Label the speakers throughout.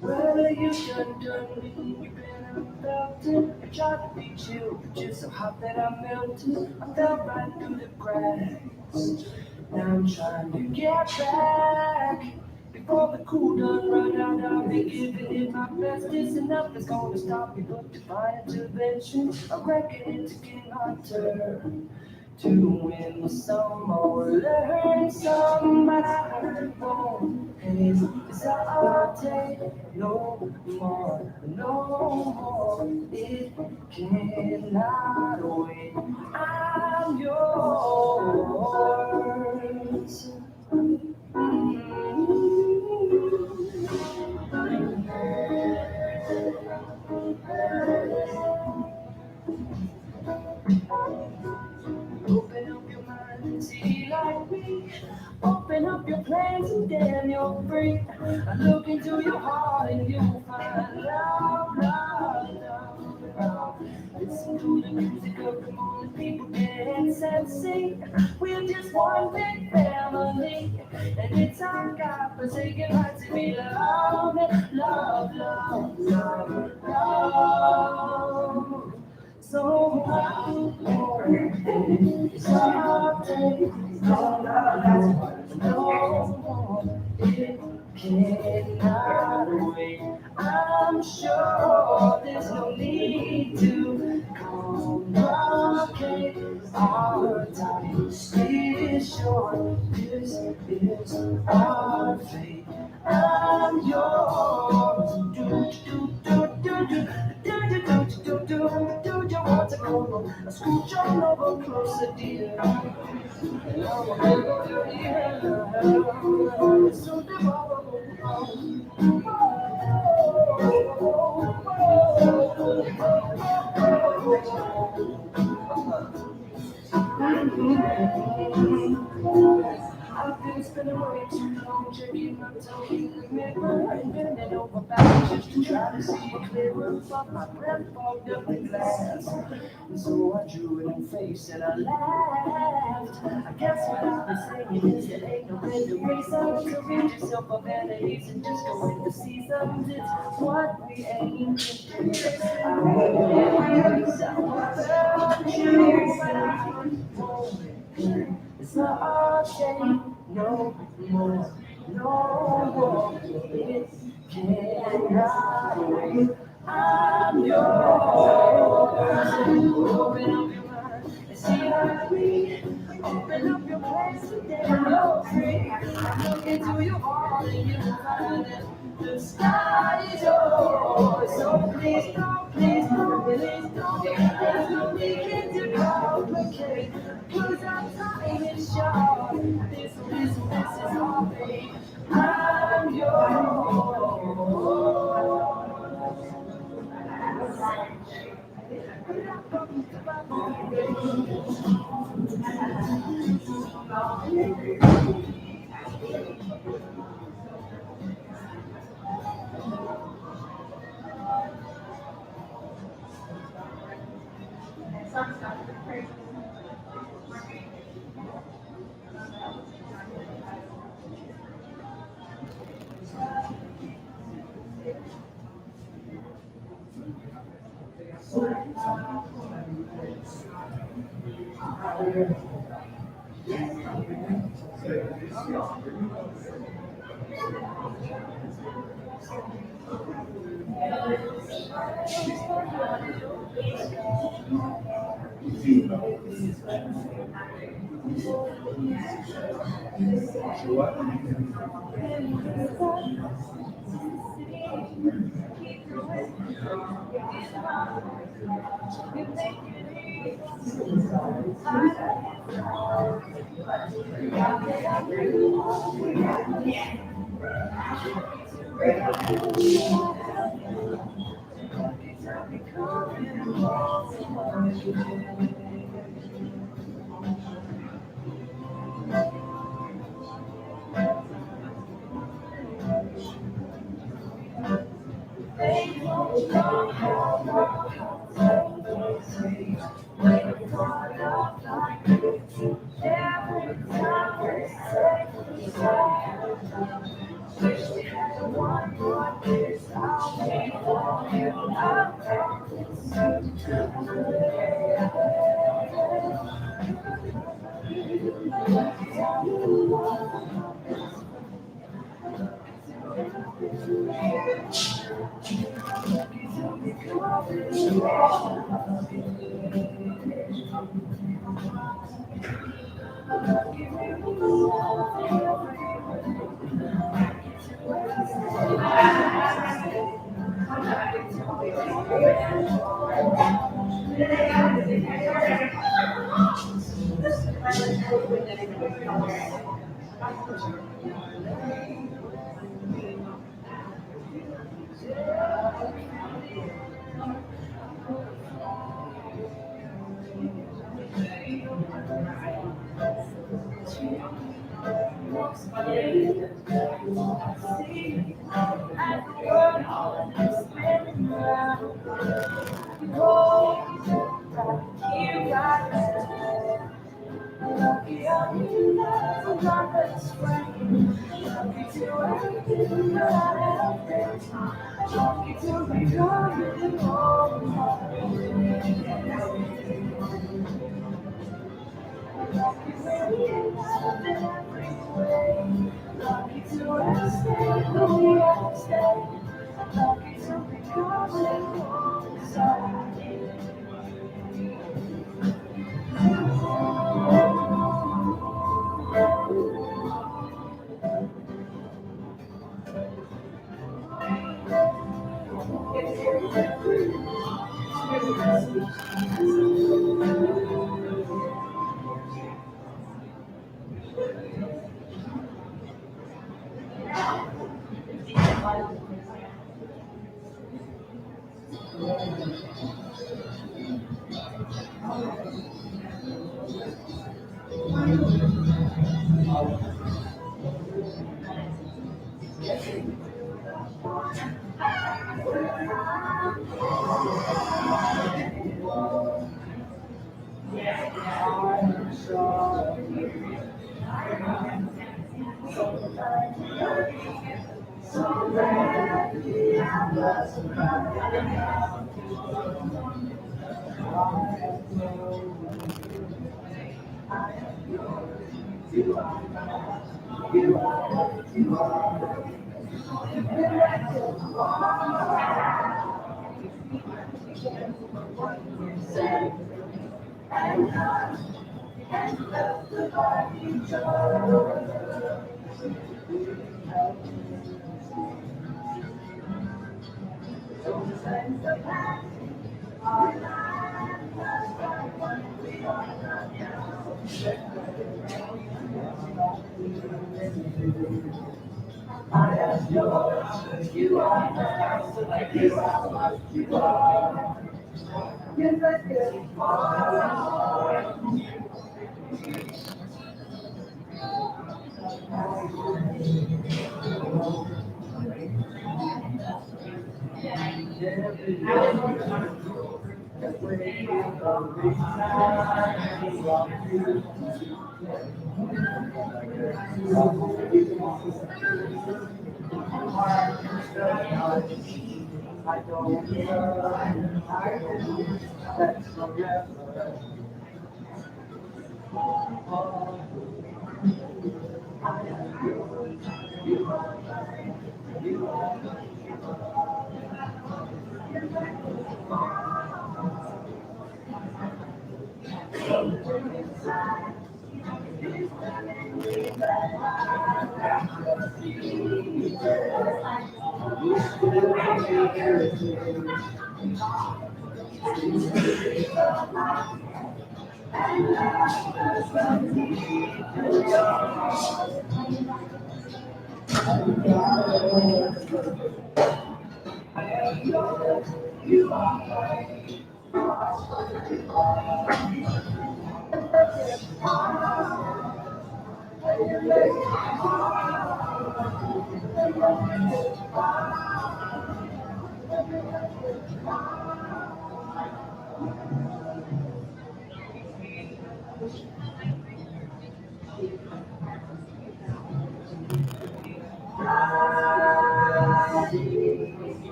Speaker 1: Well, you done me, you've been melted. I tried to be chill, but you're so hot that I melted. I fell right through the cracks. Now I'm trying to get back. Before the cool done run out, I'll be giving it my best. It's enough that's gonna stop me, but divine intervention. I reckon it's getting my turn to win some more, learn some, but I won't hesitate no more, no more. It cannot wait. I'm yours. Open up your mind and see like me. Open up your plans and then you're free. I look into your heart and you'll find love, love, love, love. Listen to the music of the morning, people dance and sing. We're just one big family, and it's our God-forsaken right to be loved, love, love, love, love. So I'm it's our day, no more, it cannot wait. I'm sure there's no need to complicate our time. Is short, this is our fate. I'm yours. Do you want to come on? Scooch on over closer, dear. And I'm gonna do here. So I've been spending way too long checking my toe in the mirror and bending over backwards just to try to see it clearer. But my breath fogged up the glass, and so I drew a new face and I laughed. I guess what I've been saying is there ain't no better reason to rid yourself of vanities and just go with the seasons. It's what we aim to do. I realize I want you, but I won't. It's not our shame, no more, no more. It cannot wait. I'm yours. Open up your mind and see like me. Open up your place and then you're free. Look into your heart and you'll find that the sky is yours. So please don't, please don't, please don't. There's no need to complicate. Cause our time is short. This is our fate. I'm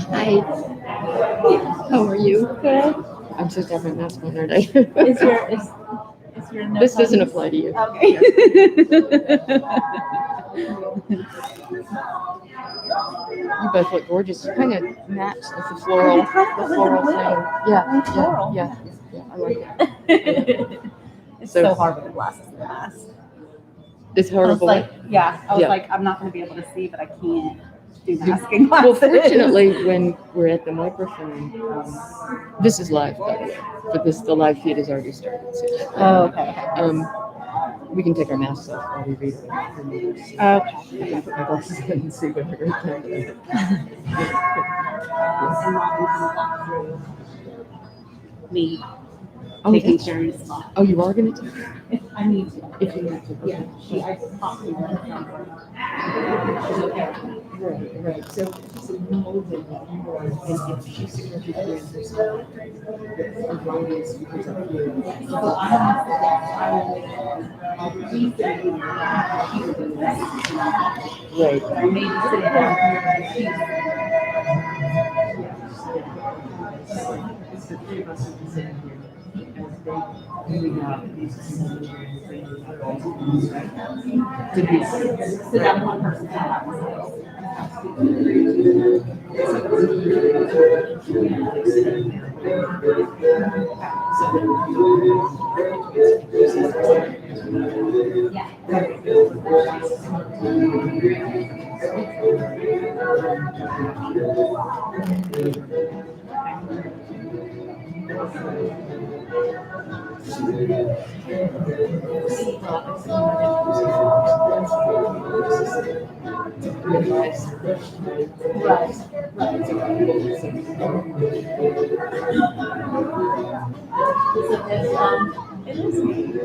Speaker 2: Hi, how are you?
Speaker 3: Good.
Speaker 2: I'm supposed to have my mask on, aren't I?
Speaker 3: Is your no
Speaker 2: This doesn't
Speaker 3: coverage?
Speaker 2: apply to you.
Speaker 3: Okay.
Speaker 2: You both look gorgeous. You kind of match with the floral thing. Yeah,
Speaker 3: Floral.
Speaker 2: yeah, I like it.
Speaker 3: It's
Speaker 2: So-
Speaker 3: so hard with the glasses in the mask.
Speaker 2: It's
Speaker 3: I was
Speaker 2: horrible.
Speaker 3: like, I was
Speaker 2: Yeah.
Speaker 3: like, I'm not going to be able to see, but I can't do masking
Speaker 2: Well,
Speaker 3: glasses.
Speaker 2: fortunately, when we're at the microphone, this is live, by the way, but the live feed has already started. So,
Speaker 3: Oh, okay.
Speaker 2: we can take our masks off while we read.
Speaker 3: Okay.
Speaker 2: I can put my glasses on and see what I wrote down.
Speaker 3: And not walk through me
Speaker 2: Oh,
Speaker 3: taking
Speaker 2: that's-
Speaker 3: Sherry's spot.
Speaker 2: Oh, you are going to?
Speaker 3: If I need to.
Speaker 2: If you need to.
Speaker 3: Yeah, I popped me right from her. She's okay.
Speaker 2: Right. So you know that you are, and if she's significantly in herself, as long as you put up here.
Speaker 3: So I will be sitting
Speaker 2: Right.
Speaker 3: I may be sitting down here and she's
Speaker 2: It's the three of us who can sit here. And we have these to be
Speaker 3: so that one person can have
Speaker 2: It is neat.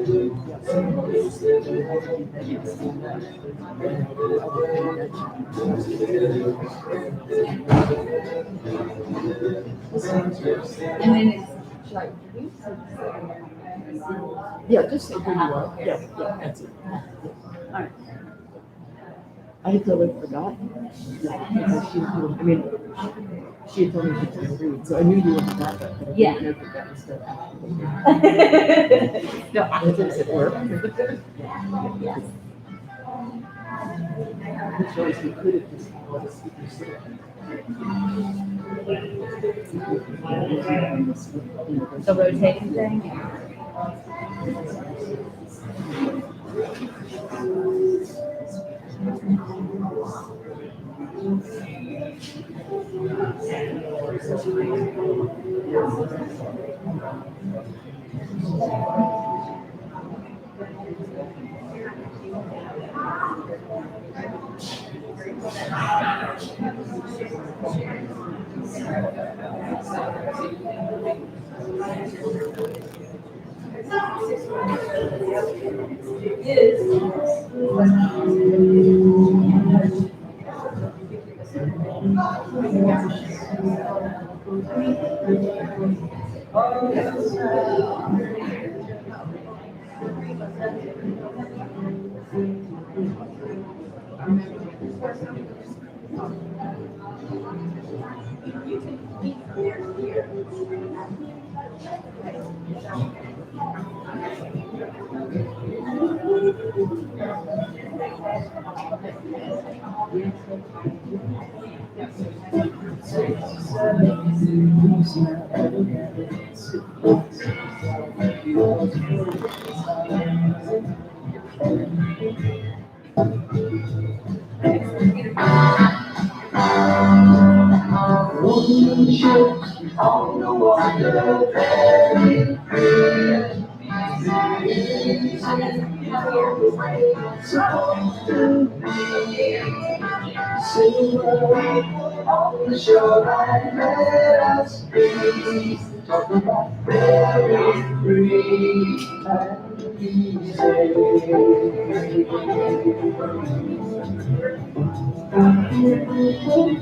Speaker 2: Yeah, some of the kids, they like to do that, yes, stand up. And I would pay attention.
Speaker 3: And then it's, should I introduce or just say?
Speaker 2: Yeah, just say who you are. Yeah, yeah, that's it.
Speaker 3: All right.
Speaker 2: I had totally forgotten. Yeah, because I mean, she had told me she couldn't read, so I knew you were the backup, but I
Speaker 3: Yeah.
Speaker 2: didn't know that that was stuff.
Speaker 3: No, I
Speaker 2: It was at work.
Speaker 3: yes.
Speaker 2: The choice we could have just called a speaker sit.
Speaker 3: The rotating thing.
Speaker 1: Wooden ships on the water, very free. Easy, supposed to be. Silver on the shoreline, let us be. Talk about very free and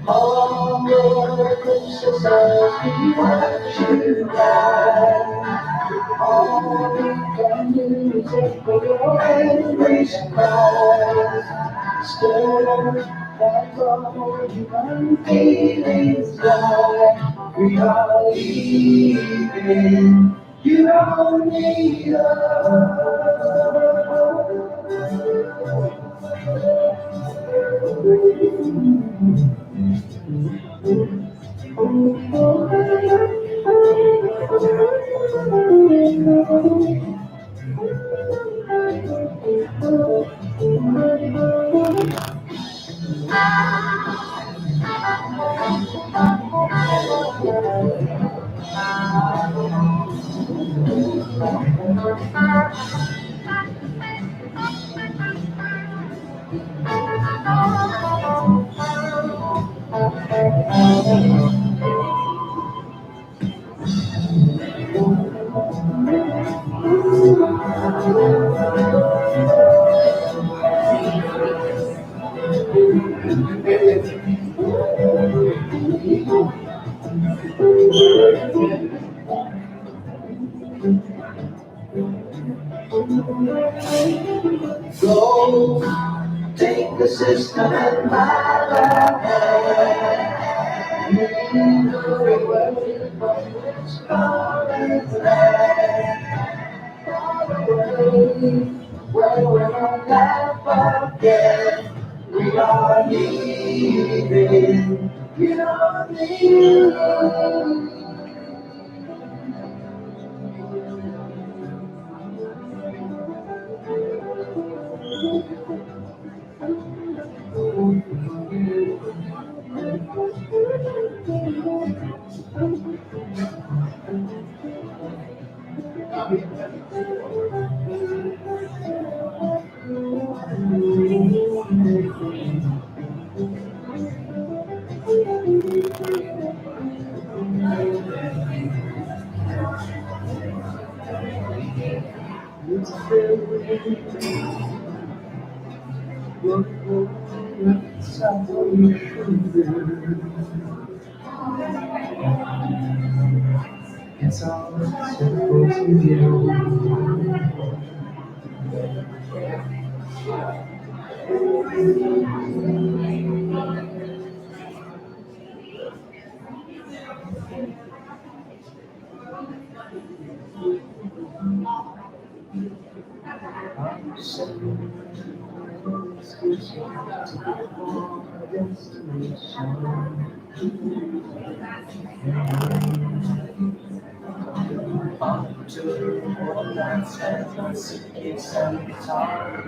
Speaker 1: all the places I watch you ride. All we can do is echo every smile. Stare back on human feelings like we are leaving. You don't need go. Take the system in my lap. Where we'll never forget we are leaving. You don't need It's all supposed to be. Suitcase and guitar,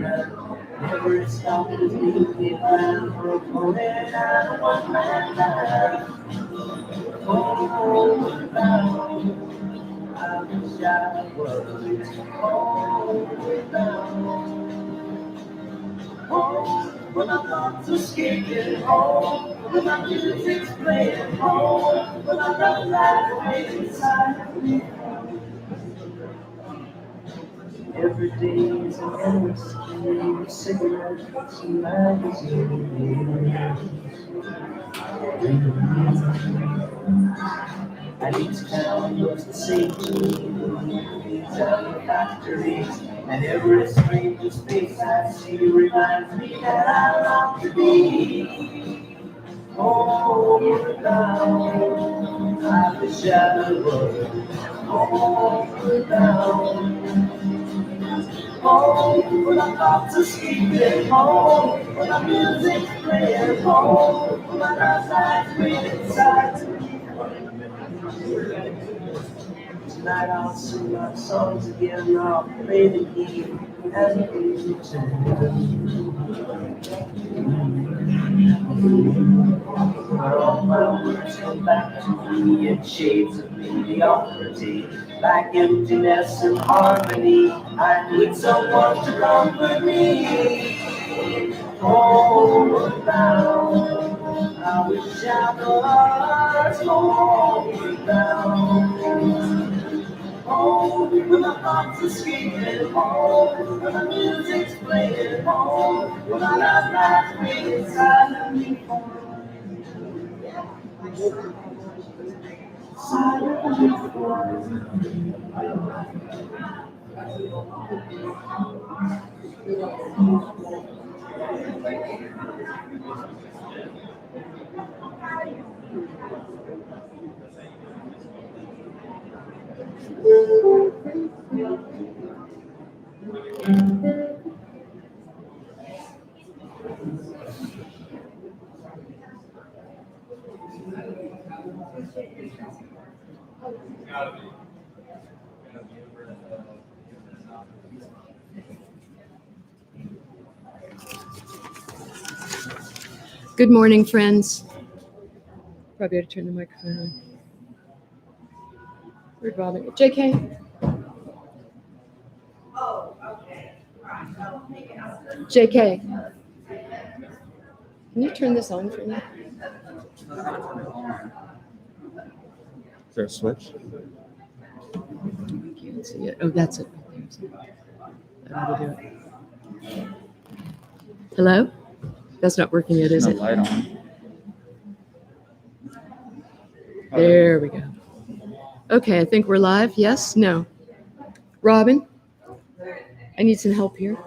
Speaker 1: never stopped with me, and promoted out of one man band. Oh, down, I wish I was home down. Home, when my thoughts are skating home, when my music's playing home, when I got life inside me. Every day is an endless cigarettes and magazines. And each town looks the same to me. These are the factories, and every stranger's face I see reminds me that I long to be home down. I wish I was home down. Home, when my thoughts are sleeping, home, when my music's playing, home, when my eyes breathe inside to me. Tonight I'll sing my songs again, I'll play the game and pretend. Where all my words come back to me in shades of mediocrity, like emptiness and harmony. I need someone to comfort me. Homeward bound, I wish I was homeward bound. Home, when my thoughts are screaming home, when the music's playing home, when my life breathes inside of me.
Speaker 2: Good morning, friends. Probably ought to turn the microphone on. Where'd Robin? JK? JK, can you turn this on for me?
Speaker 4: Is there a switch?
Speaker 2: I can't see it. Oh, that's it. That ought to do it. Hello? That's not working yet, is
Speaker 4: No
Speaker 2: it?
Speaker 4: light on.
Speaker 2: There we go. Okay, I think we're live. Yes? No? Robin? I need some help here.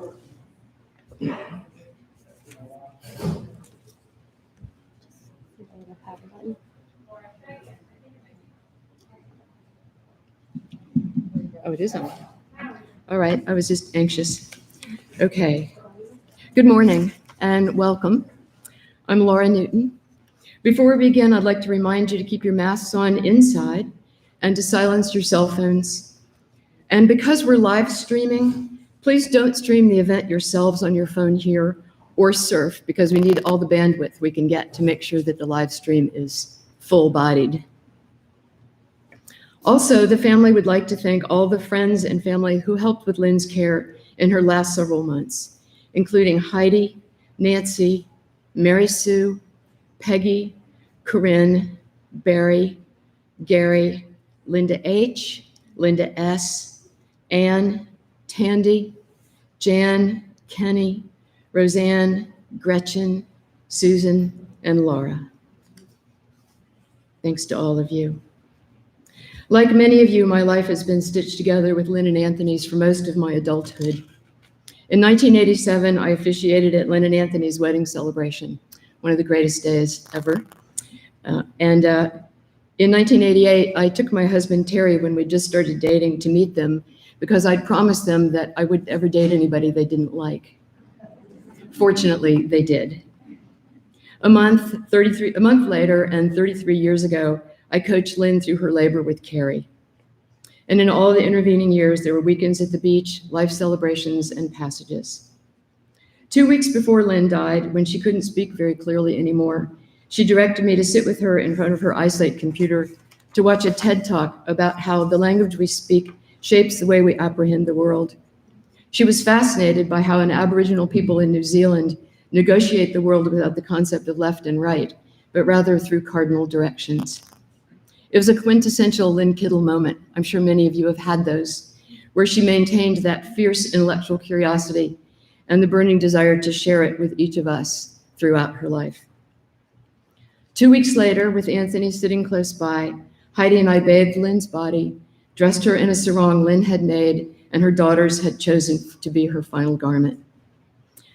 Speaker 2: Oh, it is on. All right, I was just anxious. Okay. Good morning and welcome. I'm Laura Newton. Before we begin, I'd like to remind you to keep your masks on inside and to silence your cell phones. And because we're live streaming, please don't stream the event yourselves on your phone here or surf, because we need all the bandwidth we can get to make sure that the live stream is full-bodied. Also, the family would like to thank all the friends and family who helped with Lyn's care in her last several months, including Heidi, Nancy, Mary Sue, Peggy, Corinne, Barry, Gary, Linda H., Linda S., Anne, Tandy, Jan, Kenny, Roseanne, Gretchen, Susan, and Laura. Thanks to all of you. Like many of you, my life has been stitched together with Lyn and Anthony's for most of my adulthood. In 1987, I officiated at Lyn and Anthony's wedding celebration, one of the greatest days ever. In 1988, I took my husband, Terry, when we just started dating, to meet them because I'd promised them that I would never date anybody they didn't like. Fortunately, they did. A month later and 33 years ago, I coached Lyn through her labor with Carrie. And in all the intervening years, there were weekends at the beach, life celebrations, and passages. 2 weeks before Lyn died, when she couldn't speak very clearly anymore, she directed me to sit with her in front of her eyesight computer to watch a TED Talk about how the language we speak shapes the way we apprehend the world. She was fascinated by how an Aboriginal people in New Zealand negotiate the world without the concept of left and right, but rather through cardinal directions. It was a quintessential Lyn Kittle moment. I'm sure many of you have had those, where she maintained that fierce intellectual curiosity and the burning desire to share it with each of us throughout her life. 2 weeks later, with Anthony sitting close by, Heidi and I bathed Lyn's body, dressed her in a sarong Lyn had made and her daughters had chosen to be her final garment.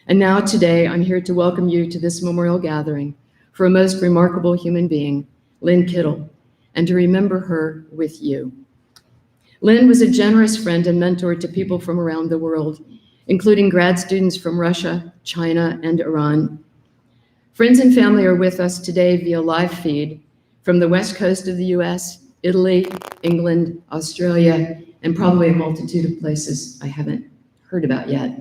Speaker 2: And now today, I'm here to welcome you to this memorial gathering for a most remarkable human being, Lyn Kittle, and to remember her with you. Lyn was a generous friend and mentor to people from around the world, including grad students from Russia, China, and Iran. Friends and family are with us today via live feed from the west coast of the US, Italy, England, Australia, and probably a multitude of places I haven't heard about yet.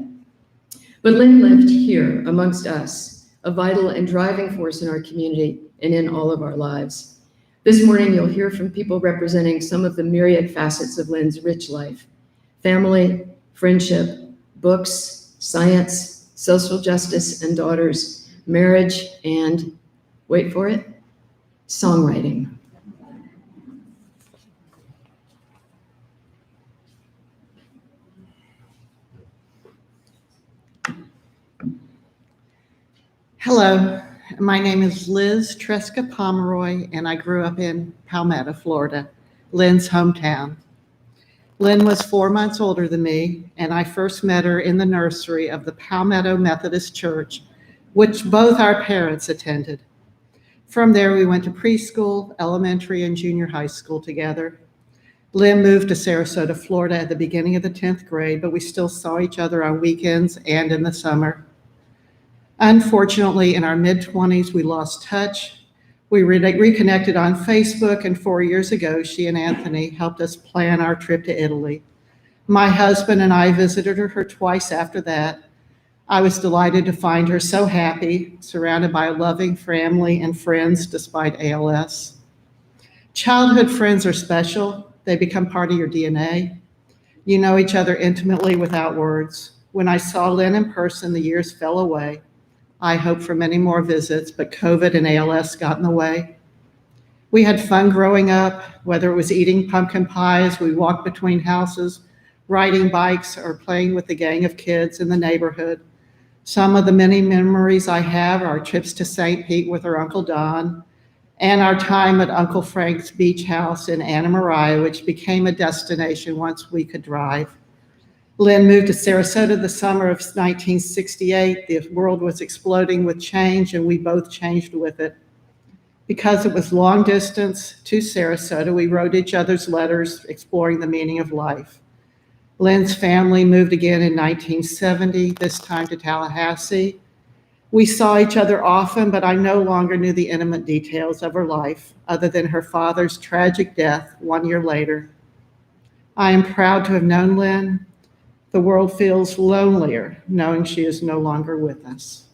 Speaker 2: But Lyn lived here amongst us, a vital and driving force in our community and in all of our lives. This morning, you'll hear from people representing some of the myriad facets of Lyn's rich life: family, friendship, books, science, social justice and daughters, marriage, and, wait for it, songwriting.
Speaker 3: Hello, my name is Liz Tresca Pomeroy, and I grew up in Palmetto, Florida, Lyn's hometown. Lyn was 4 months older than me, and I first met her in the nursery of the Palmetto Methodist Church, which both our parents attended. From there, we went to preschool, elementary, and junior high school together. Lyn moved to Sarasota, Florida at the beginning of the 10th grade, but we still saw each other on weekends and in the summer. Unfortunately, in our mid-20s, we lost touch. We reconnected on Facebook, and 4 years ago, she and Anthony helped us plan our trip to Italy. My husband and I visited her twice after that. I was delighted to find her so happy, surrounded by a loving family and friends despite ALS. Childhood friends are special. They become part of your DNA. You know each other intimately without words. When I saw Lyn in person, the years fell away. I hoped for many more visits, but COVID and ALS got in the way. We had fun growing up, whether it was eating pumpkin pie as we walked between houses, riding bikes, or playing with the gang of kids in the neighborhood. Some of the many memories I have are trips to St. Pete with her Uncle Don, and our time at Uncle Frank's beach house in Anna Maria, which became a destination once we could drive. Lyn moved to Sarasota the summer of 1968. The world was exploding with change, and we both changed with it. Because it was long distance to Sarasota, we wrote each other's letters exploring the meaning of life. Lyn's family moved again in 1970, this time to Tallahassee. We saw each other often, but I no longer knew the intimate details of her life, other than her father's tragic death 1 year later. I am proud to have known Lyn. The world feels lonelier knowing she is no longer with us.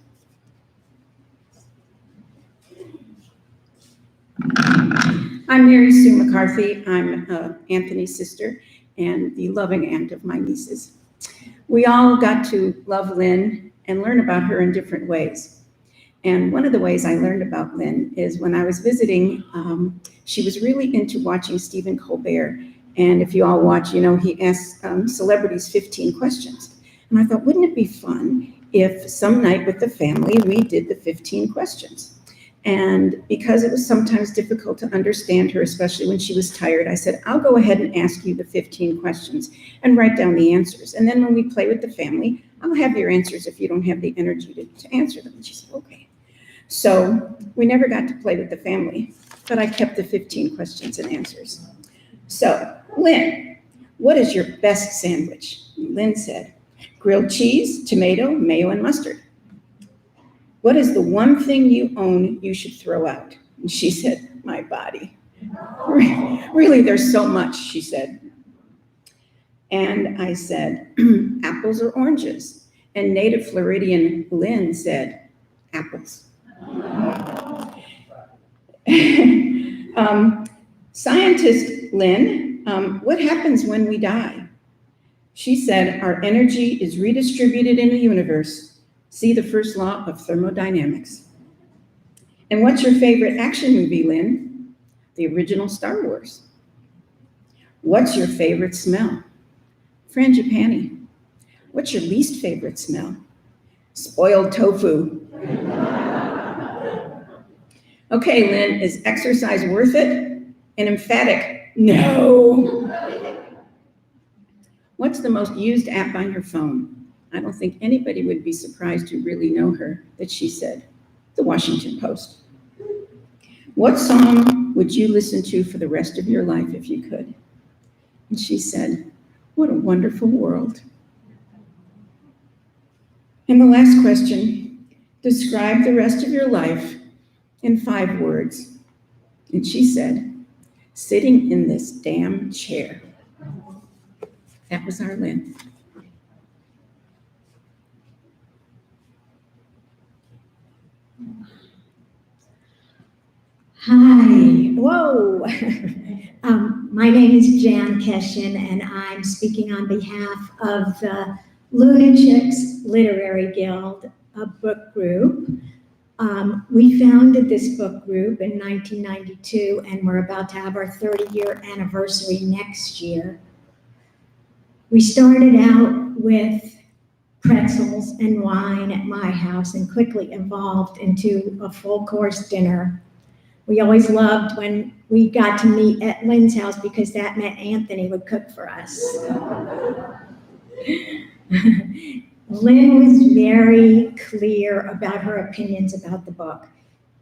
Speaker 5: I'm Mary Sue McCarthy. I'm Anthony's sister and the loving aunt of my nieces. We all got to love Lyn and learn about her in different ways. And one of the ways I learned about Lyn is when I was visiting, she was really into watching Stephen Colbert. And if you all watch, you know, he asks celebrities 15 questions. And I thought, wouldn't it be fun if some night with the family we did the 15 questions? And because it was sometimes difficult to understand her, especially when she was tired, I said, I'll go ahead and ask you the 15 questions and write down the answers. And then when we play with the family, I'll have your answers if you don't have the energy to answer them. And she said, okay. So we never got to play with the family, but I kept the 15 questions and answers. So, Lyn, what is your best sandwich? Lyn said, grilled cheese, tomato, mayo, and mustard. What is the one thing you own you should throw out? And she said, my body. Really, there's so much, she said. And I said, apples or oranges? And native Floridian Lyn said, apples. Scientist Lyn, what happens when we die? She said, our energy is redistributed in the universe. See the first law of thermodynamics. And what's your favorite action movie, Lyn? The original Star Wars. What's your favorite smell? Frangipani. What's your least favorite smell? Spoiled tofu. Okay, Lyn, is exercise worth it? An emphatic no. What's the most used app on your phone? I don't think anybody would be surprised to really know her that she said, the Washington Post. What song would you listen to for the rest of your life if you could? And she said, what a wonderful world. And the last question, describe the rest of your life in 5 words. And she said, sitting in this damn chair. That was our Lyn.
Speaker 6: Hi, whoa. My name is Jan Keshin, and I'm speaking on behalf of the Lunatics Literary Guild, a book group. We founded this book group in 1992, and we're about to have our 30-year anniversary next year. We started out with pretzels and wine at my house and quickly evolved into a full-course dinner. We always loved when we got to meet at Lyn's house because that meant Anthony would cook for us. Lyn was very clear about her opinions about the book.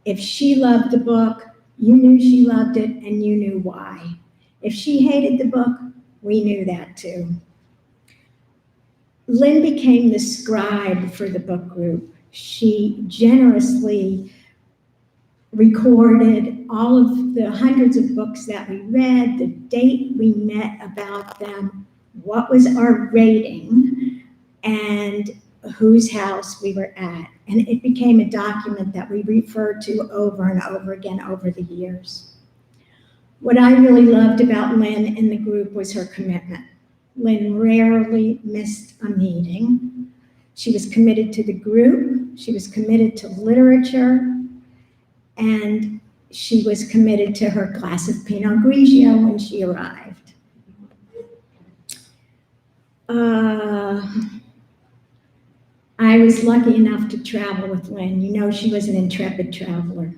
Speaker 6: If she loved the book, you knew she loved it and you knew why. If she hated the book, we knew that too. Lyn became the scribe for the book group. She generously recorded all of the hundreds of books that we read, the date we met about them, what was our rating, and whose house we were at. And it became a document that we referred to over and over again over the years. What I really loved about Lyn in the group was her commitment. Lyn rarely missed a meeting. She was committed to the group, she was committed to literature, and she was committed to her glass of Pinot Grigio when she arrived. I was lucky enough to travel with Lyn. You know, she was an intrepid traveler.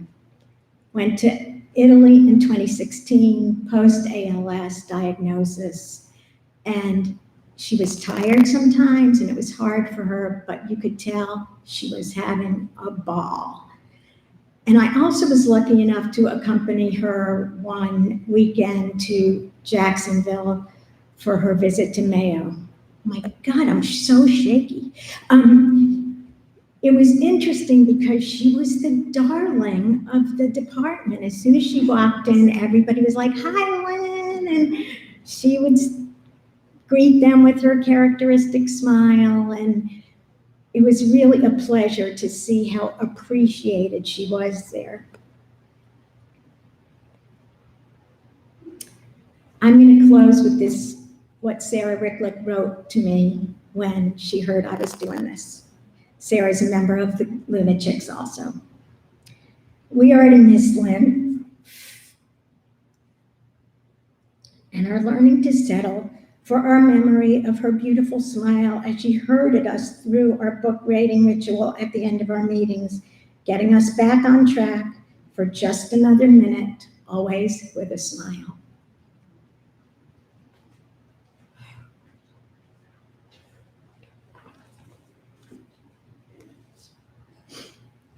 Speaker 6: Went to Italy in 2016, post-ALS diagnosis, and she was tired sometimes and it was hard for her, but you could tell she was having a ball. And I also was lucky enough to accompany her one weekend to Jacksonville for her visit to Mayo. My God, I'm so shaky. It was interesting because she was the darling of the department. As soon as she walked in, everybody was like, hi, Lyn, and she would greet them with her characteristic smile, and it was really a pleasure to see how appreciated she was there. I'm going to close with this, what Sarah Ricklick wrote to me when she heard I was doing this. Sarah's a member of the Lunatics also. We already miss Lyn and are learning to settle for our memory of her beautiful smile as she herded us through our book rating ritual at the end of our meetings, getting us back on track for just another minute, always with a smile.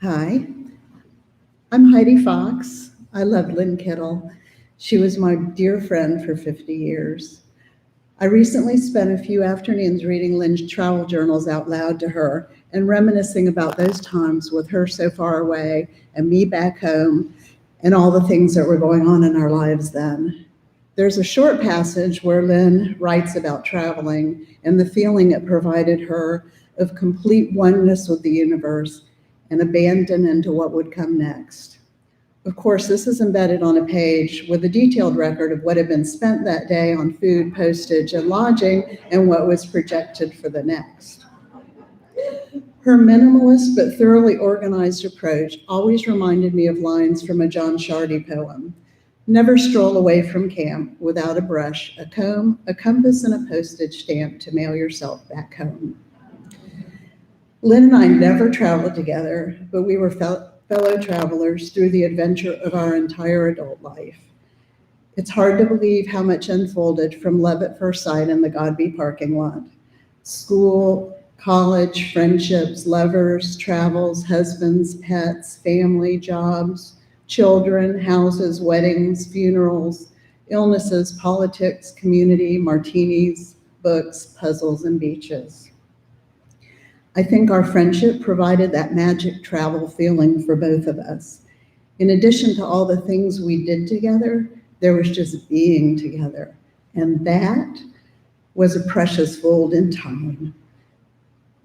Speaker 7: Hi, I'm Heidi Fox. I love Lyn Kittle. She was my dear friend for 50 years. I recently spent a few afternoons reading Lyn's travel journals out loud to her and reminiscing about those times with her so far away and me back home and all the things that were going on in our lives then. There's a short passage where Lyn writes about traveling and the feeling it provided her of complete oneness with the universe and abandon into what would come next. Of course, this is embedded on a page with a detailed record of what had been spent that day on food, postage, and lodging, and what was projected for the next. Her minimalist but thoroughly organized approach always reminded me of lines from a John Shardy poem. Never stroll away from camp without a brush, a comb, a compass, and a postage stamp to mail yourself back home. Lyn and I never traveled together, but we were fellow travelers through the adventure of our entire adult life. It's hard to believe how much unfolded from love at first sight in the Godby parking lot. School, college, friendships, lovers, travels, husbands, pets, family, jobs, children, houses, weddings, funerals, illnesses, politics, community, martinis, books, puzzles, and beaches. I think our friendship provided that magic travel feeling for both of us. In addition to all the things we did together, there was just being together. And that was a precious fold in time.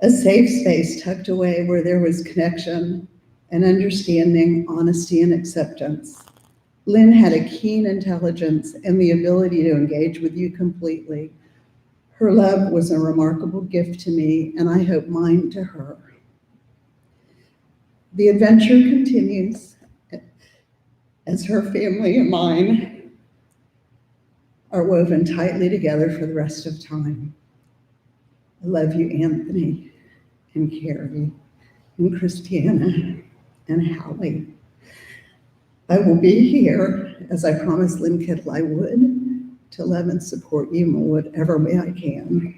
Speaker 7: A safe space tucked away where there was connection and understanding, honesty, and acceptance. Lyn had a keen intelligence and the ability to engage with you completely. Her love was a remarkable gift to me, and I hope mine to her. The adventure continues as her family and mine are woven tightly together for the rest of time. I love you, Anthony, and Carrie, and Christiana, and Hallie. I will be here, as I promised Lyn Kittle I would, to love and support you in whatever way I can.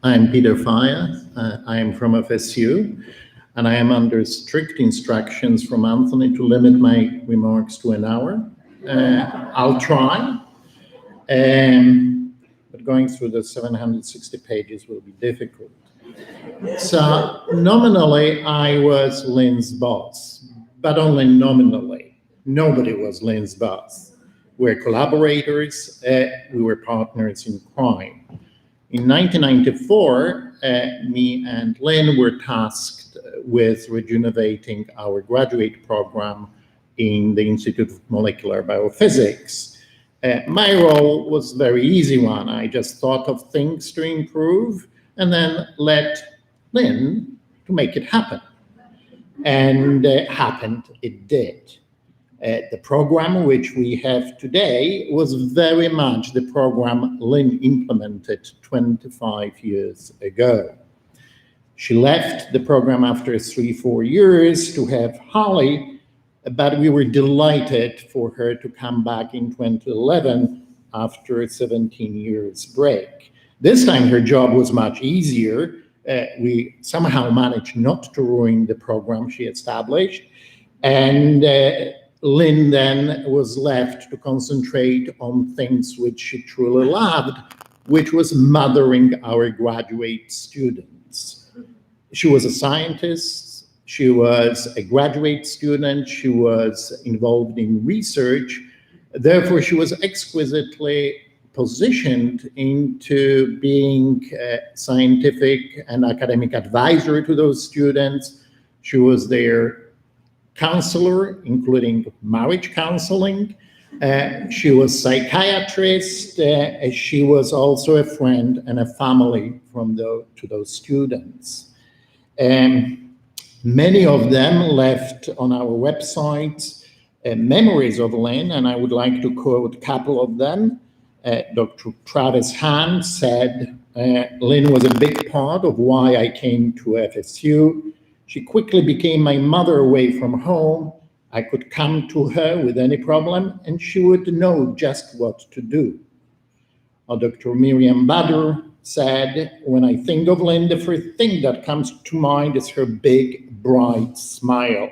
Speaker 8: I'm Peter Fire. I am from FSU, and I am under strict instructions from Anthony to limit my remarks to an hour. I'll try, but going through the 760 pages will be difficult. So nominally, I was Lyn's boss, but only nominally. Nobody was Lyn's boss. We're collaborators, we were partners in crime. In 1994, me and Lyn were tasked with rejuvenating our graduate program in the Institute of Molecular Biophysics. My role was a very easy one. I just thought of things to improve and then let Lyn to make it happen. And happened, it did. The program which we have today was very much the program Lyn implemented 25 years ago. She left the program after 3-4 years to have Holly, but we were delighted for her to come back in 2011 after a 17 years break. This time her job was much easier. We somehow managed not to ruin the program she established, and Lyn then was left to concentrate on things which she truly loved, which was mothering our graduate students. She was a scientist, she was a graduate student, she was involved in research, therefore she was exquisitely positioned into being a scientific and academic advisor to those students. She was their counselor, including marriage counseling. She was psychiatrist. She was also a friend and a family to those students. Many of them left on our website memories of Lyn, and I would like to quote a couple of them. Dr. Travis Hahn said, Lyn was a big part of why I came to FSU. She quickly became my mother away from home. I could come to her with any problem and she would know just what to do. Dr. Miriam Badr said, when I think of Lyn, the first thing that comes to mind is her big, bright smile.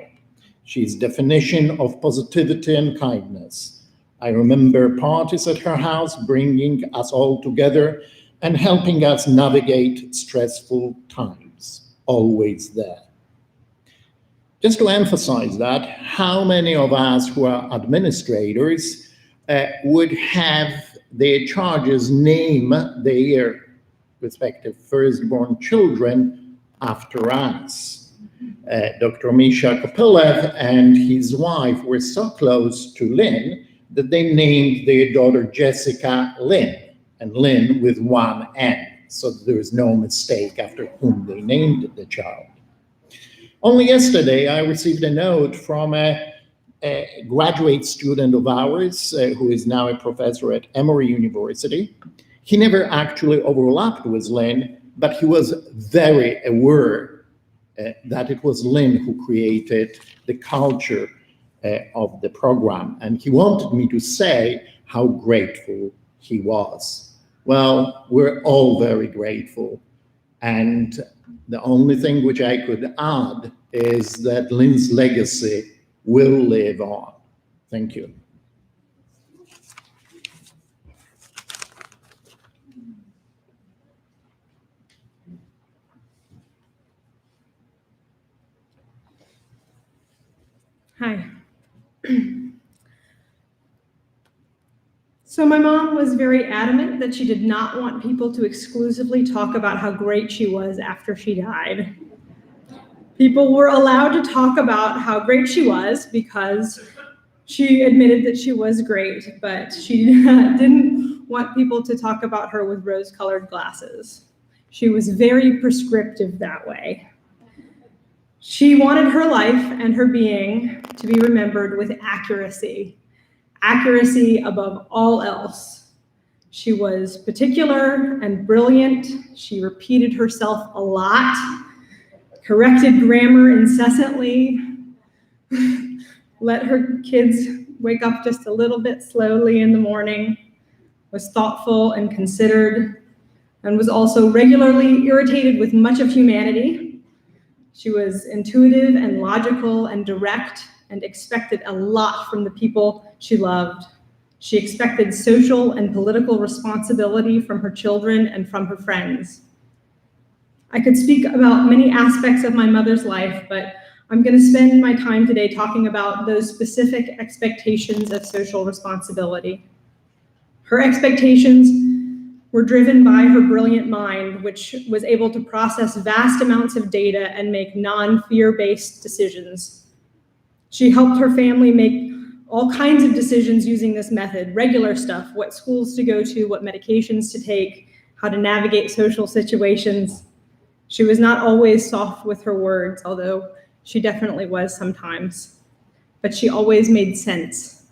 Speaker 8: She's definition of positivity and kindness. I remember parties at her house, bringing us all together and helping us navigate stressful times, always there. Just to emphasize that, how many of us who are administrators would have their charges name their respective firstborn children after us? Dr. Misha Kopelev and his wife were so close to Lyn that they named their daughter Jessica Lyn, and Lyn with one N, so there is no mistake after whom they named the child. Only yesterday, I received a note from a graduate student of ours who is now a professor at Emory University. He never actually overlapped with Lyn, but he was very aware that it was Lyn who created the culture of the program. And he wanted me to say how grateful he was. Well, we're all very grateful. And the only thing which I could add is that Lyn's legacy will live on. Thank you.
Speaker 9: Hi. So my mom was very adamant that she did not want people to exclusively talk about how great she was after she died. People were allowed to talk about how great she was because she admitted that she was great, but she didn't want people to talk about her with rose-colored glasses. She was very prescriptive that way. She wanted her life and her being to be remembered with accuracy. Accuracy above all else. She was particular and brilliant. She repeated herself a lot, corrected grammar incessantly, let her kids wake up just a little bit slowly in the morning, was thoughtful and considered, and was also regularly irritated with much of humanity. She was intuitive and logical and direct and expected a lot from the people she loved. She expected social and political responsibility from her children and from her friends. I could speak about many aspects of my mother's life, but I'm going to spend my time today talking about those specific expectations of social responsibility. Her expectations were driven by her brilliant mind, which was able to process vast amounts of data and make non-fear-based decisions. She helped her family make all kinds of decisions using this method, regular stuff, what schools to go to, what medications to take, how to navigate social situations. She was not always soft with her words, although she definitely was sometimes, but she always made sense.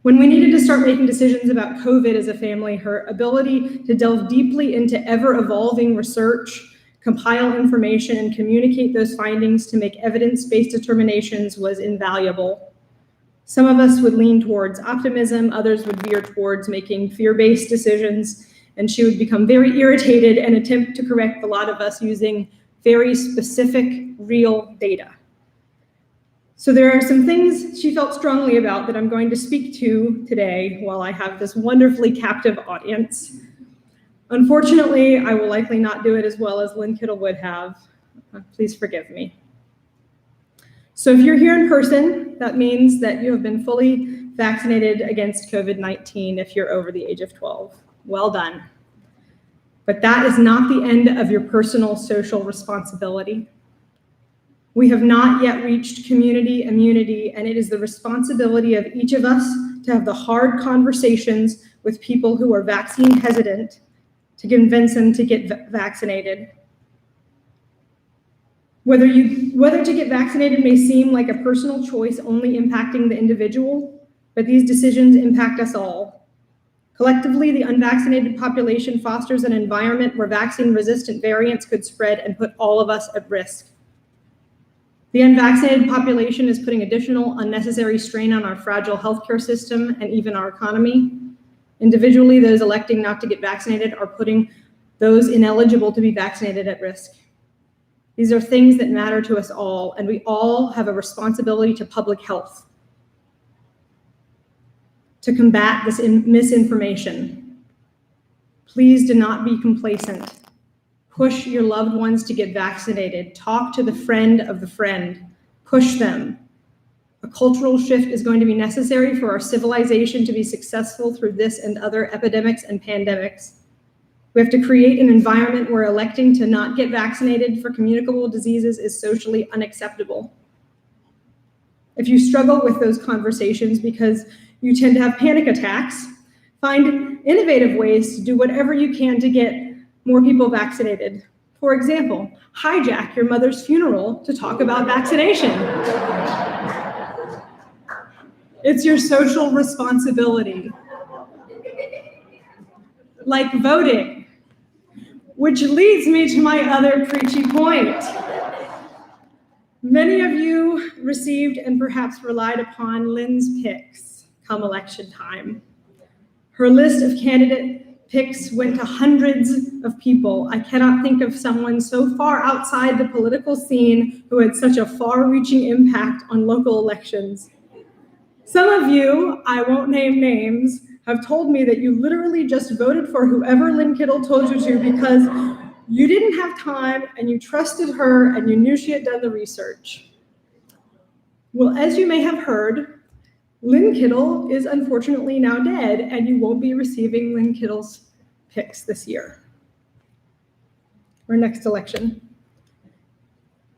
Speaker 9: When we needed to start making decisions about COVID as a family, her ability to delve deeply into ever-evolving research, compile information, and communicate those findings to make evidence-based determinations was invaluable. Some of us would lean towards optimism, others would veer towards making fear-based decisions, and she would become very irritated and attempt to correct a lot of us using very specific, real data. So there are some things she felt strongly about that I'm going to speak to today while I have this wonderfully captive audience. Unfortunately, I will likely not do it as well as Lyn Kittle would have. Please forgive me. So if you're here in person, that means that you have been fully vaccinated against COVID-19 if you're over the age of 12. Well done. But that is not the end of your personal social responsibility. We have not yet reached community immunity, and it is the responsibility of each of us to have the hard conversations with people who are vaccine hesitant to convince them to get vaccinated. Whether to get vaccinated may seem like a personal choice only impacting the individual, but these decisions impact us all. Collectively, the unvaccinated population fosters an environment where vaccine-resistant variants could spread and put all of us at risk. The unvaccinated population is putting additional unnecessary strain on our fragile healthcare system and even our economy. Individually, those electing not to get vaccinated are putting those ineligible to be vaccinated at risk. These are things that matter to us all, and we all have a responsibility to public health to combat this misinformation. Please do not be complacent. Push your loved ones to get vaccinated. Talk to the friend of the friend. Push them. A cultural shift is going to be necessary for our civilization to be successful through this and other epidemics and pandemics. We have to create an environment where electing to not get vaccinated for communicable diseases is socially unacceptable. If you struggle with those conversations because you tend to have panic attacks, find innovative ways to do whatever you can to get more people vaccinated. For example, hijack your mother's funeral to talk about vaccination. It's your social responsibility. Like voting, which leads me to my other preachy point. Many of you received and perhaps relied upon Lyn's picks come election time. Her list of candidate picks went to hundreds of people. I cannot think of someone so far outside the political scene who had such a far-reaching impact on local elections. Some of you, I won't name names, have told me that you literally just voted for whoever Lyn Kittle told you to because you didn't have time and you trusted her and you knew she had done the research. Well, as you may have heard, Lyn Kittle is unfortunately now dead, and you won't be receiving Lyn Kittle's picks this year or next election.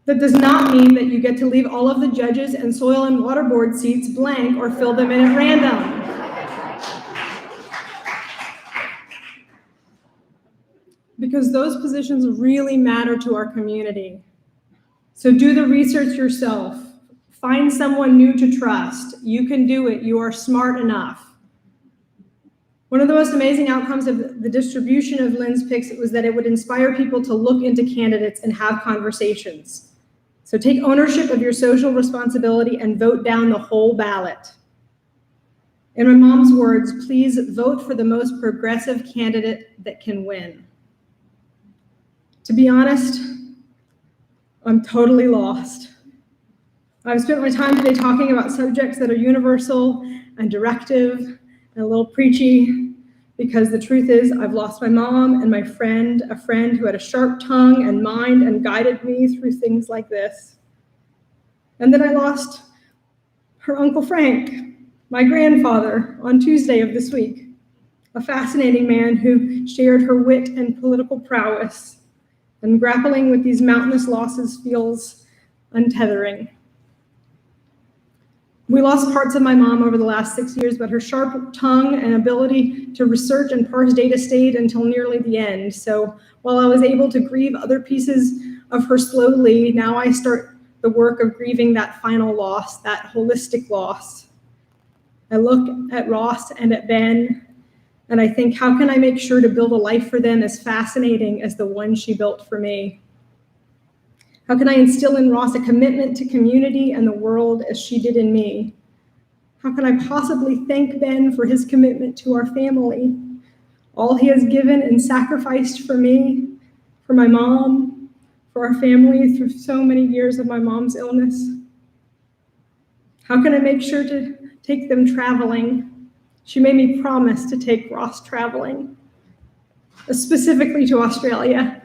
Speaker 9: That does not mean that you get to leave all of the judges and soil and water board seats blank or fill them in at random. Because those positions really matter to our community. So do the research yourself. Find someone new to trust. You can do it. You are smart enough. One of the most amazing outcomes of the distribution of Lyn's picks was that it would inspire people to look into candidates and have conversations. So take ownership of your social responsibility and vote down the whole ballot. In my mom's words, please vote for the most progressive candidate that can win. To be honest, I'm totally lost. I've spent my time today talking about subjects that are universal and directive and a little preachy, because the truth is I've lost my mom and my friend, a friend who had a sharp tongue and mind and guided me through things like this. And then I lost her Uncle Frank, my grandfather, on Tuesday of this week, a fascinating man who shared her wit and political prowess, and grappling with these mountainous losses feels untethering. We lost parts of my mom over the last 6 years, but her sharp tongue and ability to research and parse data stayed until nearly the end. So while I was able to grieve other pieces of her slowly, now I start the work of grieving that final loss, that holistic loss. I look at Ross and at Ben, and I think, how can I make sure to build a life for them as fascinating as the one she built for me? How can I instill in Ross a commitment to community and the world as she did in me? How can I possibly thank Ben for his commitment to our family? All he has given and sacrificed for me, for my mom, for our family through so many years of my mom's illness. How can I make sure to take them traveling? She made me promise to take Ross traveling, specifically to Australia.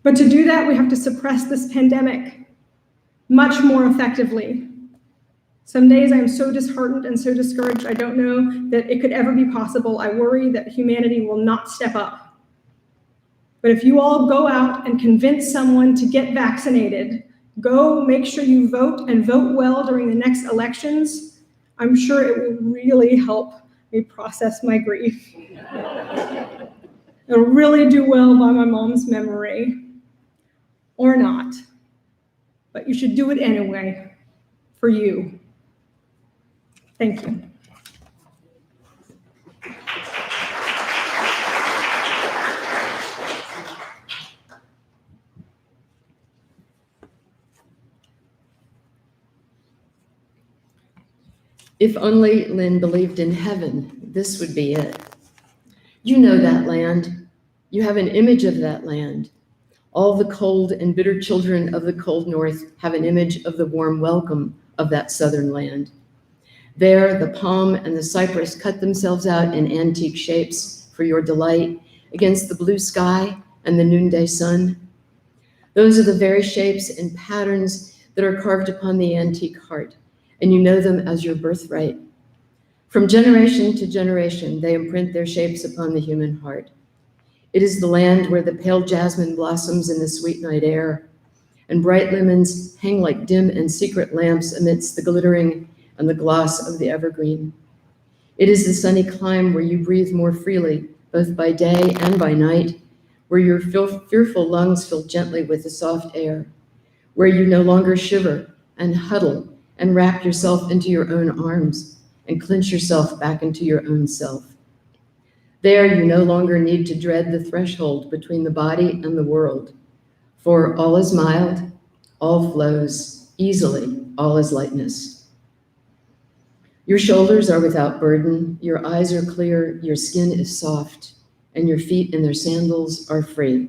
Speaker 9: But to do that, we have to suppress this pandemic much more effectively. Some days I'm so disheartened and so discouraged, I don't know that it could ever be possible. I worry that humanity will not step up. But if you all go out and convince someone to get vaccinated, go make sure you vote and vote well during the next elections, I'm sure it will really help me process my grief. It'll really do well by my mom's memory, or not. But you should do it anyway, for you. Thank you.
Speaker 2: If only Lyn believed in heaven, this would be it. You know that land. You have an image of that land. All the cold and bitter children of the cold north have an image of the warm welcome of that southern land. There, the palm and the cypress cut themselves out in antique shapes for your delight against the blue sky and the noonday sun. Those are the very shapes and patterns that are carved upon the antique heart, and you know them as your birthright. From generation to generation, they imprint their shapes upon the human heart. It is the land where the pale jasmine blossoms in the sweet night air, and bright lemons hang like dim and secret lamps amidst the glittering and the gloss of the evergreen. It is the sunny clime where you breathe more freely, both by day and by night, where your fearful lungs fill gently with the soft air, where you no longer shiver and huddle and wrap yourself into your own arms and clinch yourself back into your own self. There, you no longer need to dread the threshold between the body and the world, for all is mild, all flows easily, all is lightness. Your shoulders are without burden, your eyes are clear, your skin is soft, and your feet in their sandals are free.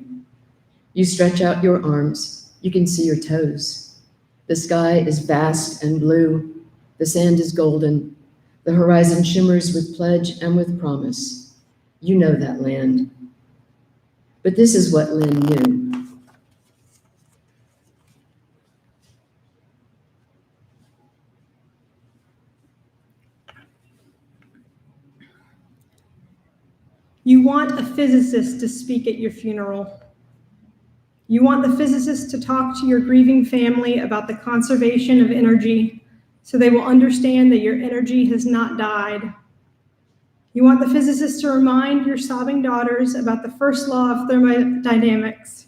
Speaker 2: You stretch out your arms, you can see your toes. The sky is vast and blue, the sand is golden, the horizon shimmers with pledge and with promise. You know that land. But this is what Lyn knew.
Speaker 9: You want a physicist to speak at your funeral. You want the physicist to talk to your grieving family about the conservation of energy so they will understand that your energy has not died. You want the physicist to remind your sobbing daughters about the first law of thermodynamics,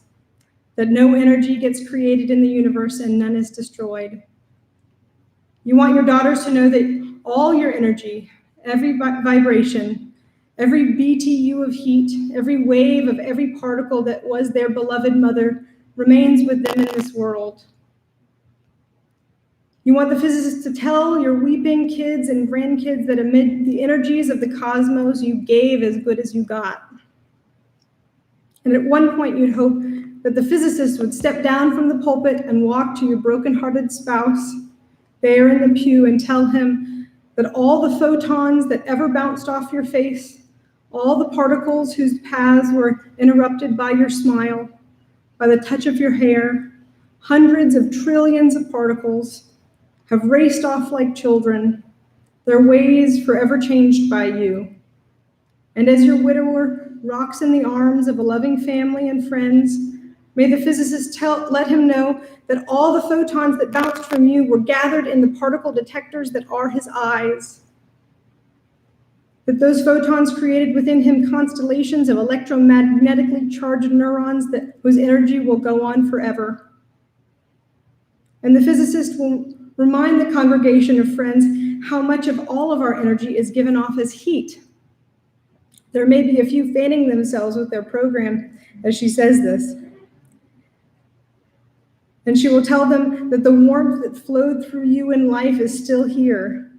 Speaker 9: that no energy gets created in the universe and none is destroyed. You want your daughters to know that all your energy, every vibration, every BTU of heat, every wave of every particle that was their beloved mother remains with them in this world. You want the physicist to tell your weeping kids and grandkids that amid the energies of the cosmos, you gave as good as you got. And at one point, you'd hope that the physicist would step down from the pulpit and walk to your broken-hearted spouse there in the pew and tell him that all the photons that ever bounced off your face, all the particles whose paths were interrupted by your smile, by the touch of your hair, hundreds of trillions of particles, have raced off like children, their ways forever changed by you. And as your widower rocks in the arms of a loving family and friends, may the physicist let him know that all the photons that bounced from you were gathered in the particle detectors that are his eyes. That those photons created within him constellations of electromagnetically charged neurons whose energy will go on forever. And the physicist will remind the congregation of friends how much of all of our energy is given off as heat. There may be a few fanning themselves with their program as she says this. And she will tell them that the warmth that flowed through you in life is still here,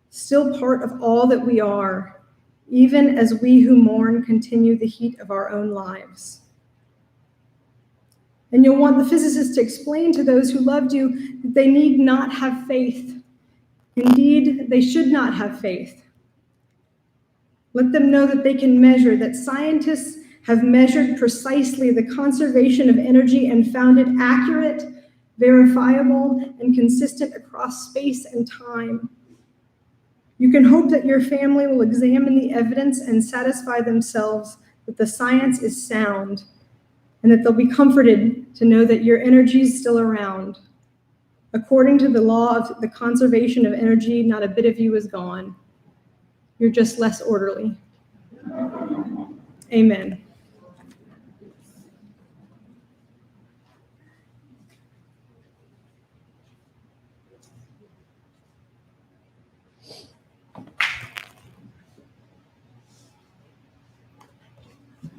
Speaker 9: still part of all that we are, even as we who mourn continue the heat of our own lives. And you'll want the physicist to explain to those who loved you that they need not have faith. Indeed, they should not have faith. Let them know that they can measure, that scientists have measured precisely the conservation of energy and found it accurate, verifiable, and consistent across space and time. You can hope that your family will examine the evidence and satisfy themselves that the science is sound, and that they'll be comforted to know that your energy is still around, According to the law of the conservation of energy, not a bit of you is gone. You're just less orderly. Amen.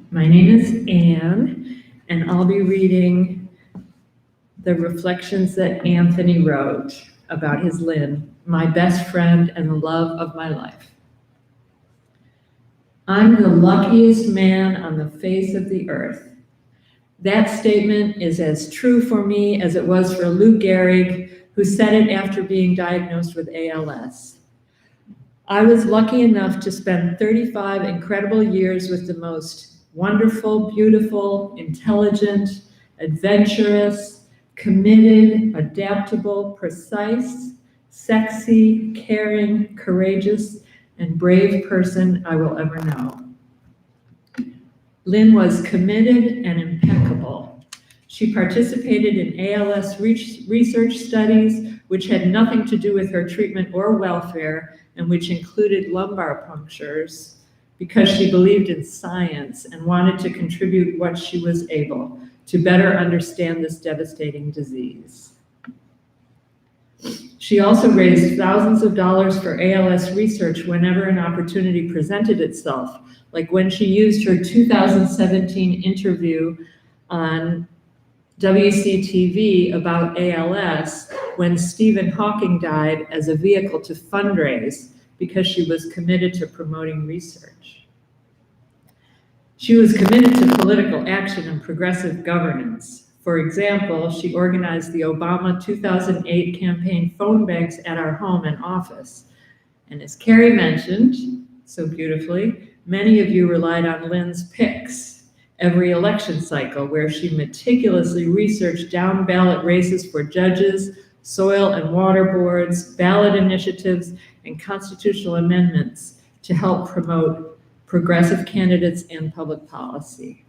Speaker 10: My name is Anne, and I'll be reading the reflections that Anthony wrote about his Lyn, my best friend and the love of my life. I'm the luckiest man on the face of the earth. That statement is as true for me as it was for Lou Gehrig, who said it after being diagnosed with ALS. I was lucky enough to spend 35 incredible years with the most wonderful, beautiful, intelligent, adventurous, committed, adaptable, precise, sexy, caring, courageous, and brave person I will ever know. Lyn was committed and impeccable. She participated in ALS research studies, which had nothing to do with her treatment or welfare, and which included lumbar punctures, because she believed in science and wanted to contribute what she was able to better understand this devastating disease. She also raised thousands of dollars for ALS research whenever an opportunity presented itself, like when she used her 2017 interview on WCTV about ALS when Stephen Hawking died as a vehicle to fundraise because she was committed to promoting research. She was committed to political action and progressive governance. For example, she organized the Obama 2008 campaign phone banks at our home and office. And as Carrie mentioned so beautifully, many of you relied on Lyn's picks every election cycle, where she meticulously researched down ballot races for judges, soil and water boards, ballot initiatives, and constitutional amendments to help promote progressive candidates and public policy.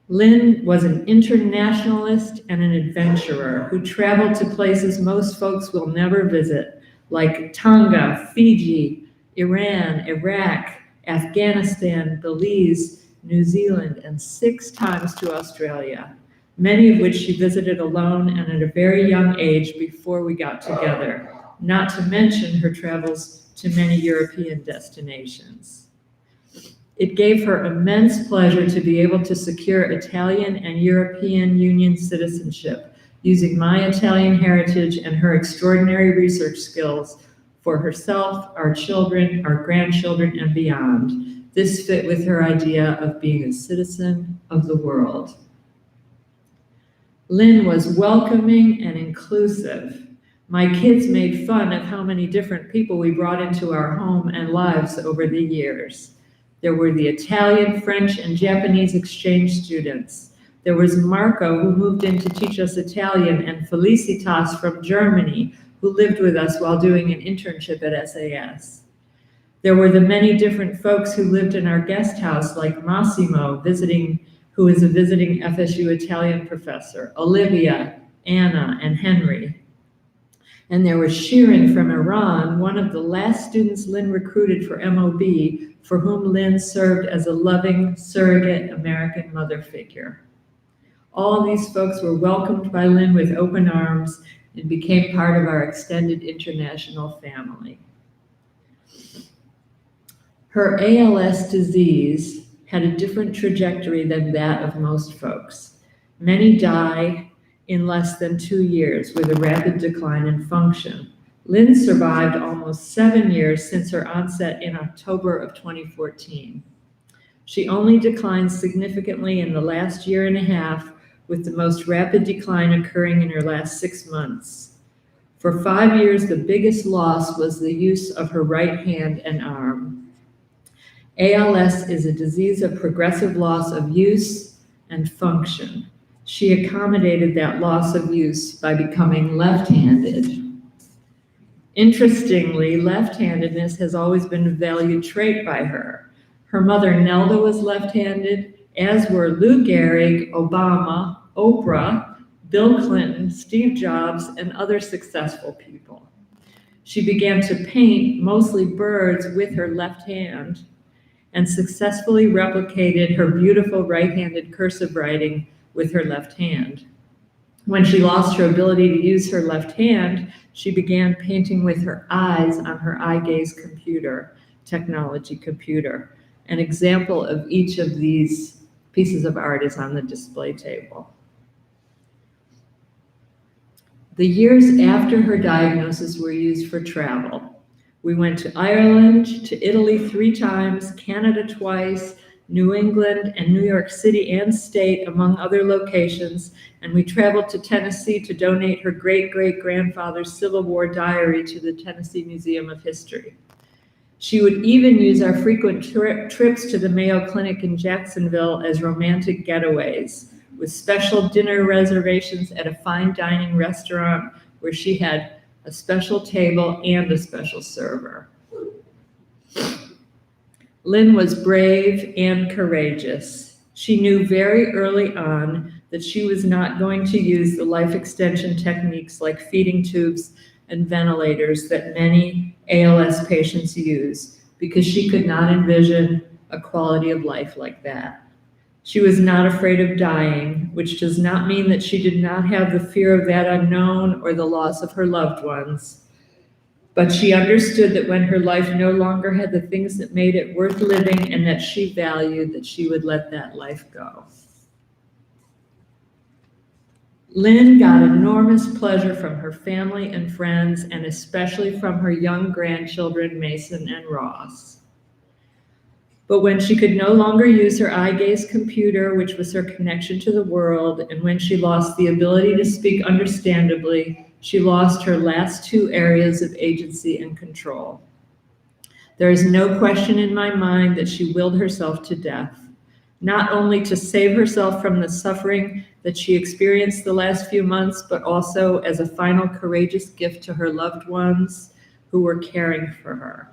Speaker 10: Lyn was an internationalist and an adventurer who traveled to places most folks will never visit, like Tonga, Fiji, Iran, Iraq, Afghanistan, Belize, New Zealand, and 6 times to Australia, many of which she visited alone and at a very young age before we got together, not to mention her travels to many European destinations. It gave her immense pleasure to be able to secure Italian and European Union citizenship using my Italian heritage and her extraordinary research skills for herself, our children, our grandchildren, and beyond. This fit with her idea of being a citizen of the world. Lyn was welcoming and inclusive. My kids made fun of how many different people we brought into our home and lives over the years. There were the Italian, French, and Japanese exchange students. There was Marco, who moved in to teach us Italian, and Felicitas from Germany, who lived with us while doing an internship at SAS. There were the many different folks who lived in our guest house, like Massimo, who is a visiting FSU Italian professor, Olivia, Anna, and Henry. And there was Shirin from Iran, one of the last students Lyn recruited for MOB, for whom Lyn served as a loving, surrogate American mother figure. All these folks were welcomed by Lyn with open arms and became part of our extended international family. Her ALS disease had a different trajectory than that of most folks. Many die in less than 2 years with a rapid decline in function. Lyn survived almost 7 years since her onset in October of 2014. She only declined significantly in the last year and a half, with the most rapid decline occurring in her last 6 months. For 5 years, the biggest loss was the use of her right hand and arm. ALS is a disease of progressive loss of use and function. She accommodated that loss of use by becoming left-handed. Interestingly, left-handedness has always been a valued trait by her. Her mother, Nelda, was left-handed, as were Lou Gehrig, Obama, Oprah, Bill Clinton, Steve Jobs, and other successful people. She began to paint mostly birds with her left hand and successfully replicated her beautiful right-handed cursive writing with her left hand. When she lost her ability to use her left hand, she began painting with her eyes on her eye gaze computer, technology computer. An example of each of these pieces of art is on the display table. The years after her diagnosis were used for travel. We went to Ireland, to Italy 3 times, Canada twice, New England and New York City and state, among other locations, and we traveled to Tennessee to donate her great-great-grandfather's Civil War diary to the Tennessee Museum of History. She would even use our frequent trips to the Mayo Clinic in Jacksonville as romantic getaways, with special dinner reservations at a fine dining restaurant where she had a special table and a special server. Lyn was brave and courageous. She knew very early on that she was not going to use the life extension techniques like feeding tubes and ventilators that many ALS patients use, because she could not envision a quality of life like that. She was not afraid of dying, which does not mean that she did not have the fear of that unknown or the loss of her loved ones. But she understood that when her life no longer had the things that made it worth living and that she valued, that she would let that life go. Lyn got enormous pleasure from her family and friends, and especially from her young grandchildren, Mason and Ross. But when she could no longer use her eye gaze computer, which was her connection to the world, and when she lost the ability to speak understandably, she lost her last 2 areas of agency and control. There is no question in my mind that she willed herself to death, not only to save herself from the suffering that she experienced the last few months, but also as a final courageous gift to her loved ones who were caring for her.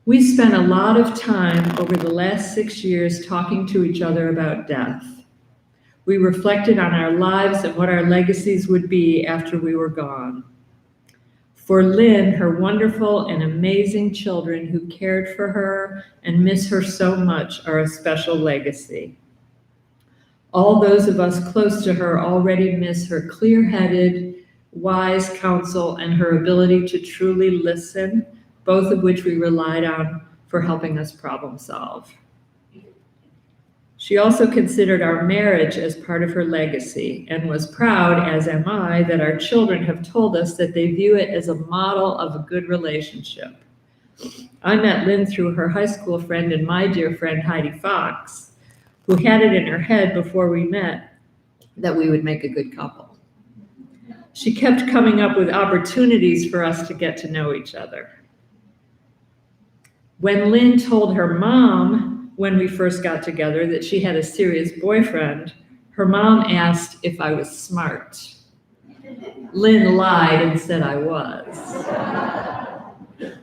Speaker 10: We spent a lot of time over the last 6 years talking to each other about death. We reflected on our lives and what our legacies would be after we were gone. For Lyn, her wonderful and amazing children who cared for her and miss her so much are a special legacy. All those of us close to her already miss her clear-headed, wise counsel and her ability to truly listen, both of which we relied on for helping us problem solve. She also considered our marriage as part of her legacy and was proud, as am I, that our children have told us that they view it as a model of a good relationship. I met Lyn through her high school friend and my dear friend Heidi Fox, who had it in her head before we met that we would make a good couple. She kept coming up with opportunities for us to get to know each other. When Lyn told her mom when we first got together that she had a serious boyfriend, her mom asked if I was smart. Lyn lied and said I was.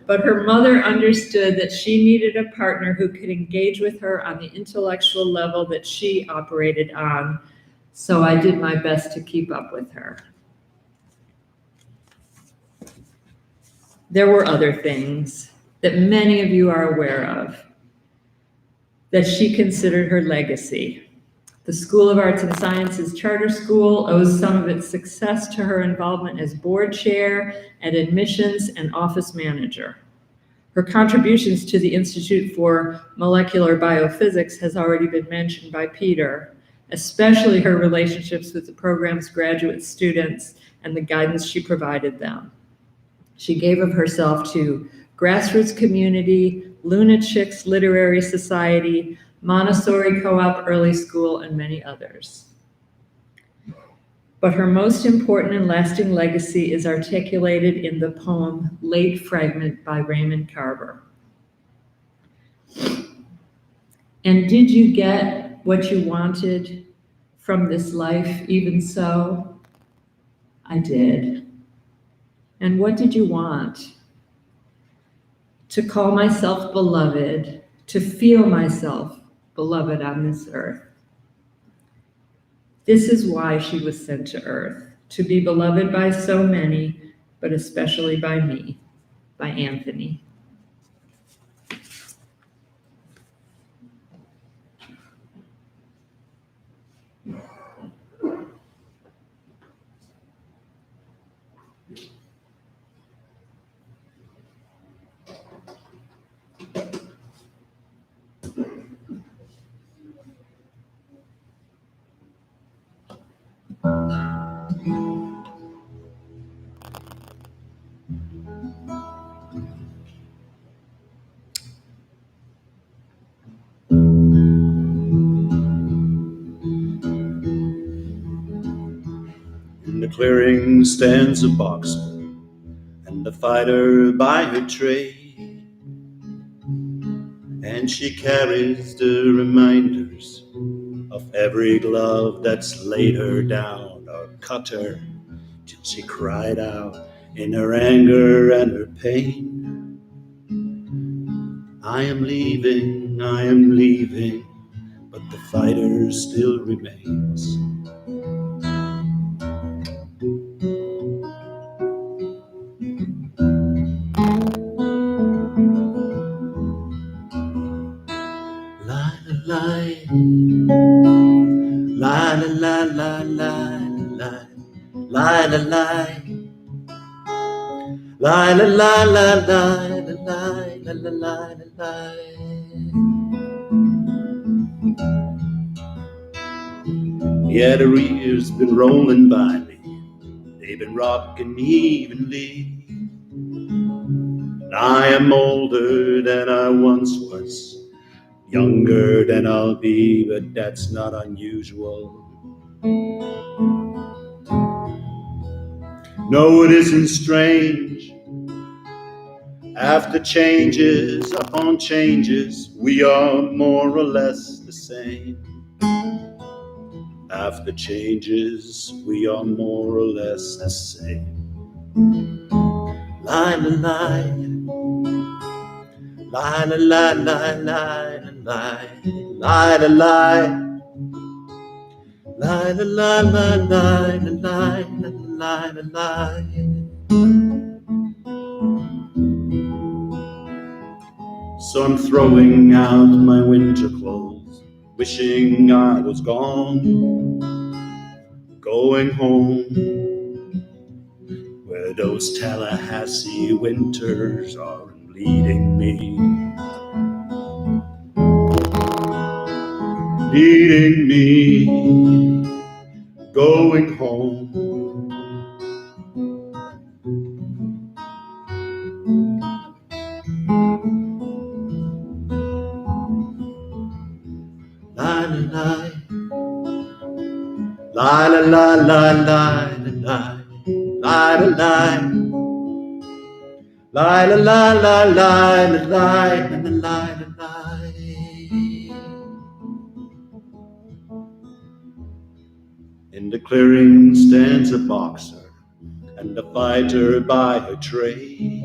Speaker 10: But her mother understood that she needed a partner who could engage with her on the intellectual level that she operated on, so I did my best to keep up with her. There were other things that many of you are aware of that she considered her legacy. The School of Arts and Sciences Charter School owes some of its success to her involvement as board chair and admissions and office manager. Her contributions to the Institute for Molecular Biophysics has already been mentioned by Peter, especially her relationships with the program's graduate students and the guidance she provided them. She gave of herself to grassroots community, Luna Chicks Literary Society, Montessori Co-op Early School, and many others. But her most important and lasting legacy is articulated in the poem Late Fragment by Raymond Carver. And did you get what you wanted from this life even so? I did. And what did you want? To call myself beloved, to feel myself beloved on this earth. This is why she was sent to earth, to be beloved by so many, but especially by me, by Anthony.
Speaker 1: In the clearing stands a boxer and a fighter by her trade, and she carries the reminders of every glove that's laid her down or cut her till she cried out in her anger and her pain. I am leaving, but the fighter still remains. La la la la la la la la la la la la la la la la la la. Yeah, the years been rolling by me, they've been rocking evenly. I am older than I once was, younger than I'll be, but that's not unusual. No, it isn't strange. After changes upon changes, we are more or less the same. After changes, we are more or less the same. La la la, la la la la la la la la la. La la la la la la la la la. So I'm throwing out my winter clothes, wishing I was gone, going home, where those Tallahassee winters are leading me, going home. La la la la la la la la la la la. La la la la la la la la la la. In the clearing stands a boxer and a fighter by her trade,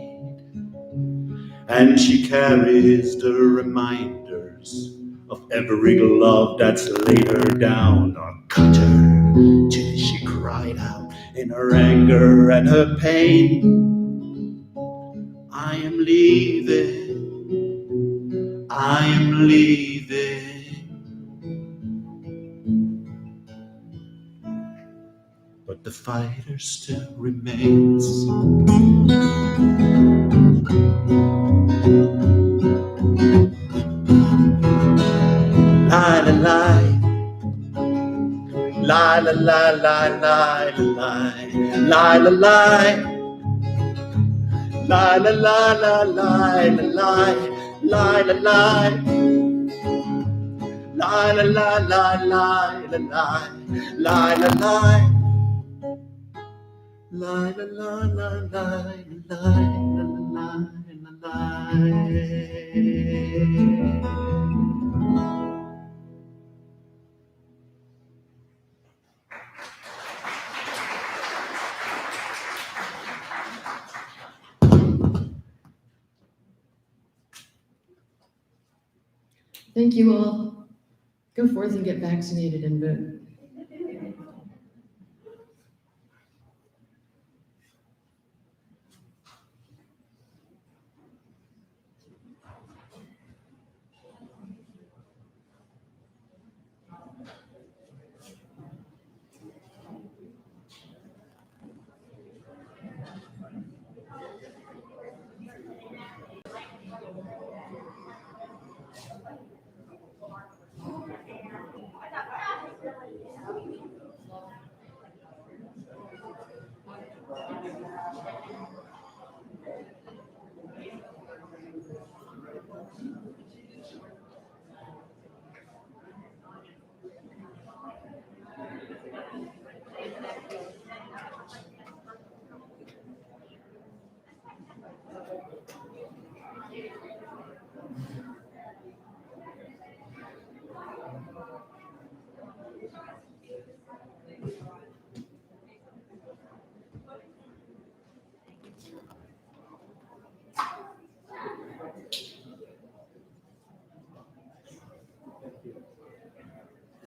Speaker 1: and she carries the reminders of every glove that's laid her down or cut her till she cried out in her anger and her pain. I am leaving, I am leaving, but the fighter still remains. La la la, la la la la la la la la la. La la la la la la la la la la. La la la la la la la la la la. La la la la la la la la.
Speaker 2: Thank you all. Go forth and get vaccinated and vote.